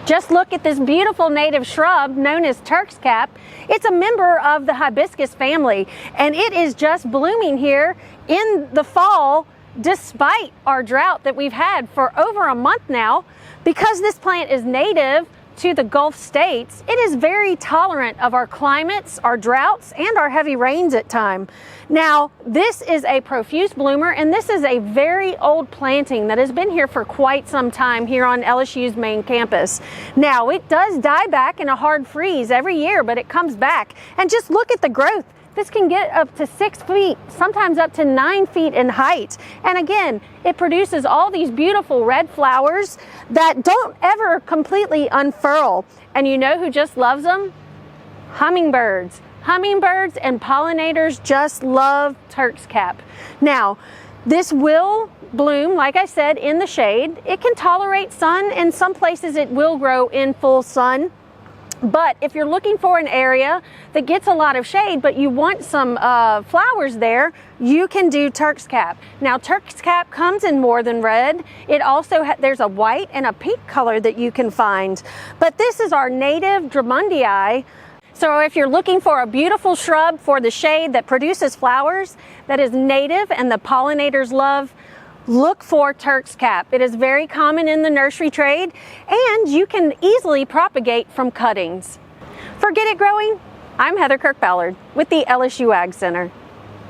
Just look at this beautiful native shrub known as Turk's cap. It's a member of the hibiscus family, and it is just blooming here in the fall despite our drought that we've had for over a month now. Because this plant is native to the Gulf states, it is very tolerant of our climates, our droughts, and our heavy rains at times. Now, this is a profuse bloomer, and this is a very old planting that has been here for quite some time here on LSU's main campus. Now, it does die back in a hard freeze every year, but it comes back. And just look at the growth. This can get up to 6 feet, sometimes up to 9 feet in height. And again, it produces all these beautiful red flowers that don't ever completely unfurl. And you know who just loves them? Hummingbirds. Hummingbirds and pollinators just love Turk's cap. Now, this will bloom, like I said, in the shade. It can tolerate sun, and some places it will grow in full sun. But if you're looking for an area that gets a lot of shade, but you want some flowers there, you can do Turk's cap. Now, Turk's cap comes in more than red. It also there's a white and a pink color that you can find. But this is our native Drummondii. So if you're looking for a beautiful shrub for the shade that produces flowers, that is native and the pollinators love, look for Turk's cap. It is very common in the nursery trade, and you can easily propagate from cuttings. For Get It Growing, I'm Heather Kirk-Ballard with the LSU Ag Center.